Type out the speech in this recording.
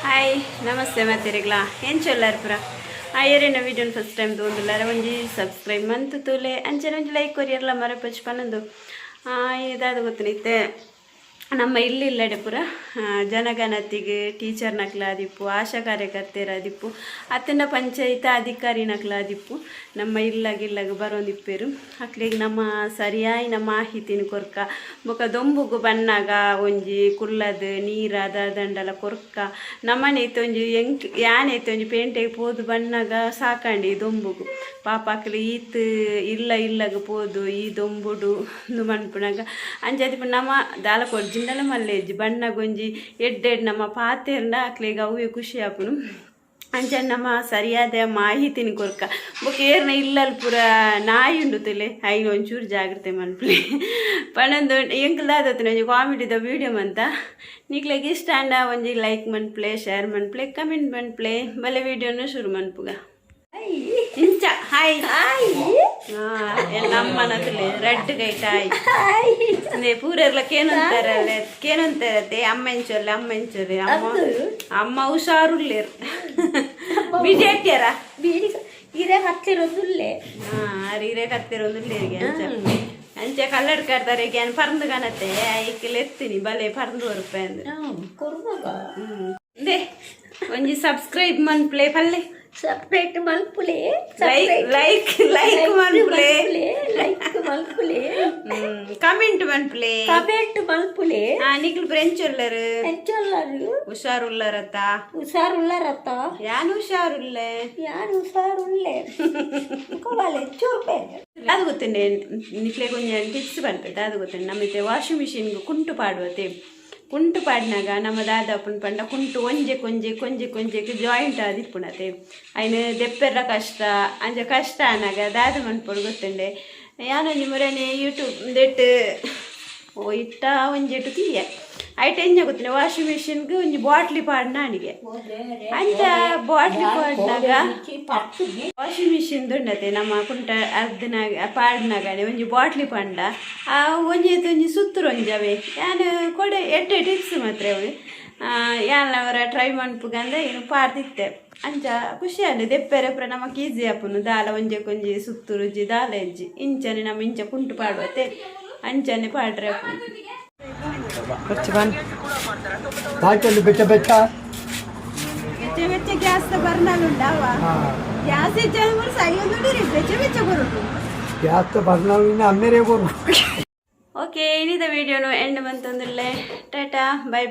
hi ನಮಸ್ತೆ ಮಾತಿರಿಗ್ಲಾ ಏನು ಚೊಲ್ಲಾರ ಪುರ ಆಯರೇನ ವಿಡಿಯೋನ ಫಸ್ಟ್ ಟೈಮ್ ತೊಗೊಂಡಿಲ್ಲಾರ ಒಂಜಿ ಸಬ್ಸ್ಕ್ರೈಬ್ ಮಂತ್ ತೂಲೆ ಅಂಚನೆ ಒಂಜಿ ಲೈಕ್ ಕೊರಿಯರ್ಲ ಮರ ಪಚ್ಪನಂದು ಇದಾದ ಗೊತ್ತಿತ್ತೆ ನಮ್ಮ ಇಲ್ಲಿಲ್ಲಡೆ ಪುರ ಜನಗಣತಿಗೆ ಟೀಚರ್ ನಕ್ಲಾದಿಪ್ಪು ಆಶಾ ಕಾರ್ಯಕರ್ತೆಯರಾದಿಪ್ಪು ಅತ್ತನ ಪಂಚಾಯತ್ ಅಧಿಕಾರಿ ನಕ್ಲಾದಿಪ್ಪು ನಮ್ಮ ಇಲ್ಲಾಗ ಬರೋದಿಪ್ಪೇರು ಅಕ್ಲಿಗೆ ನಮ್ಮ ಸರಿಯಾಯಿನ ಮಾಹಿತಿನ ಕೊರ್ಕ ಬೊಕ ದೊಂಬುಗು ಬಣ್ಣಾಗ ಒಂಜಿ ಕುಲ್ಲದ ನೀರು ಅದ ದಂಡಲ ಕೊರ್ಕ ನಮ್ಮನೆಯ್ತು ಒಂಜಿ ಯಾನೆಯ್ತು ಒಂಜಿ ಪೇಂಟೆಗೆ ಪೋದು ಬಣ್ಣಾಗ ಸಾಕಂಡಿ ದೊಂಬುಗು ಪಾಪ ಅಕ್ಲಿ ಈತ್ ಇಲ್ಲಗ ಪೋದು ಈ ದೊಂಬುಡು ಮನ್ಪುನಾಗ ಅಂಜಾದಿಪ್ಪು ನಮ್ಮ ದಾಲ ಕೊಡ್ ಜಿಂಡಲ ಮಲ್ಲೇಜ್ ಬಣ್ಣ ಗೊಂಜಿ ಎಡ್ಡೆಡ್ ನಮ್ಮ ಪಾತೆರ್ನ ಅಕ್ಲಿಗೆ ಅವೇ ಖುಷಿ ಆಪುನು ಅಂಚನೆ ನಮ್ಮ ಸರಿಯಾದ ಮಾಹಿತಿನ ಕೊರ್ಕ ಬೊಕ ಏರ್ನ ಇಲ್ಲಲ್ ಪೂರ ನಾಯಿ ಉಂಡು ತುಲೆ ಐನು ಒಂಚೂರು ಜಾಗ್ರತೆ ಮನ್ಪುಲೆ ಪಣಂದು ಎಂಕಲ್ದಾದತ್ತಿನ ಒಂಜಿ ಕಾಮಿಡಿದ ವೀಡಿಯೋ ಮಂತ ನಿಕ್ಲೆಗೆ ಇಷ್ಟ ಅಂಡ ಒಂಜಿ ಲೈಕ್ ಮನ್ಪ್ಲೆ ಶೇರ್ ಮನ್ಪ್ಲೆ ಕಮೆಂಟ್ ಮನ್ಪ್ಲೆ ಬಲೆ ವೀಡಿಯೋನ ಶುರು ಮನ್ಪುಗ ಇಂಚ ಹಾಯ್ ನಮ್ಮನತ್ಲೆ ರೆಡ್ ಗೈಟ್ ಹಾಯ್ ಪೂರರ್ಲ ಕೇನಂತಾರತ್ತೆ ಅಮ್ಮ ಎಂಚೋರೆ ಅಮ್ಮ ಹುಷಾರುಳ್ಳೇರು ಬಿಡಿ ಅಟ್ಟ್ಯಾರ ಹಿರೇ ಹತ್ತಿರೋದುಲ್ಲೇ ಹಿರೇ ಹತ್ತಿರೋದುಲ್ಲೇರಿಗೆ ಅಂಚೆ ಕಲ್ಲಡ್ ಕರ್ತಾರೆ ಗ್ಯಾನ್ ಪರ್ದು ಕಾಣತ್ತೆ ಐಕಿಲ್ ಎತ್ತೀನಿ ಬಲೆ ಪರ್ದು ರೂಪಾಯಿ ಅಂದ್ರೆ ಒಂಜಿ ಸಬ್ಸ್ಕ್ರೈಬ್ ಮನ್ಪ್ಲೆ ಪಲ್ಲೆ ಸಪ್ರೇಟ್ ಮಲ್ಪುಲೆ ಲೈಕ್ ಮನ್ಪ್ಲೆ ಮಲ್ಪುಲೆ ಕಮೆಂಟ್ ಮನ್ಪ್ಲೆ ಮಲ್ಪುಲೆ ನಿಕ್ಲು ಫ್ರೆಂಚೊಲ್ಲರು ಹುಷಾರುಳ್ಳರತ್ತ ಯಾನ್ ಹುಷಾರುಳ್ಳೆ ಅದು ಗೊತ್ತೇನೆ ನಿಕ್ಲೆ ಕೊಂಚ ಟಿಪ್ಸ್ ಬರ್ತದೆ ಅದು ಗೊತ್ತೇನೆ ನಮ್ಮತ್ತೆ ವಾಷಿಂಗ್ ಮಿಷಿನ್ಗೆ ಕುಂಟು ಪಾಡುವತ್ತೆ ಕುಂಟು ಪಾಡಿನಾಗ ನಮ್ಮ ದಾದಾಪುನ ಪಂಡ ಕುಂಟು ಕೊಂಜೆ ಜಾಯಿಂಟ್ ಆದಿಪ್ಪುಣತೆ ಅಯ್ನ ದೆಪ್ಪೆರ್ರ ಕಷ್ಟ ಅಂಚ ಕಷ್ಟ ಅನ್ನಾಗ ದಾದ ಮನ್ಪೊಡು ಗೊತ್ತಂಡೆ ಯಾನೊಂಜಿ ಮುರನೆ ಯೂಟ್ಯೂಬ್ ದೆಟ್ ಇಟ್ಟ ಒಂಜೆಟು ತೀಯ ಐಟ ಎಂಜ ಗೊತ್ತಿನ ವಾಷಿಂಗ್ ಮಿಷಿನ್ಗೆ ಒಂಜಿ ಬಾಟ್ಲಿ ಪಾಡ್ನ ಅಣಿಗೆ ಅಂಚ ಬಾಟ್ಲಿ ಪಾಡ್ನಾಗ ವಾಷಿಂಗ್ ಮಿಷಿನ್ ದುಂಡತೆ ನಮ್ಮ ಕುಂಟ ಅರ್ಧನಾಗ ಪಾಡ್ನಾಗ ಒಂಜಿ ಬಾಟ್ಲಿ ಪಂಡ ಆ ಒಂಜಿ ಸುತ್ತರು ಒಂಜವೆ ಯಾನು ಕೊಡೆ ಎಡ್ಡೆ ಟಿಪ್ಸ್ ಮಾತ್ರ ಅವು ಯಾನವರ ಟ್ರೈ ಮನ್ಪುಗಂದ್ರೆ ಇನ್ನು ಪಾಡ್ದಿತ್ತೆ ಅಂಚ ಖುಷಿ ಅಂಡೆ ದೆಪ್ಪೆರೆಪ್ರ ನಮಕ್ ಈಸಿ ಆಪುನು ದಾಲ ಒಂಜಿ ಸುತ್ತುರುಜಿ ದಾಲ ಎಜ್ಜಿ ಇಂಚನೆ ನಮ್ಮ ಇಂಚ ಕುಂಟು ಪಾಡುವತ್ತೆ ಅಂಚನೆ ಪಾಡ್ರೆ ಬೆಚ್ಚ ಗ್ಯಾಸ್ ಬರ್ನಾಲುಂಡಾವ ಗ್ಯಾಸ್ ಬೆಚ್ಚ ಬರುದು ಗ್ಯಾಸ್ ಬರ್ನಾಲಿನ ಅಮ್ಮೇರೆ ಬರು ಓಕೆ ಇನಿದ ವಿಡಿಯೋನು ಎಂಡ್ ಬಂತಂದಿರಲೇ ಟಾಟಾ ಬೈ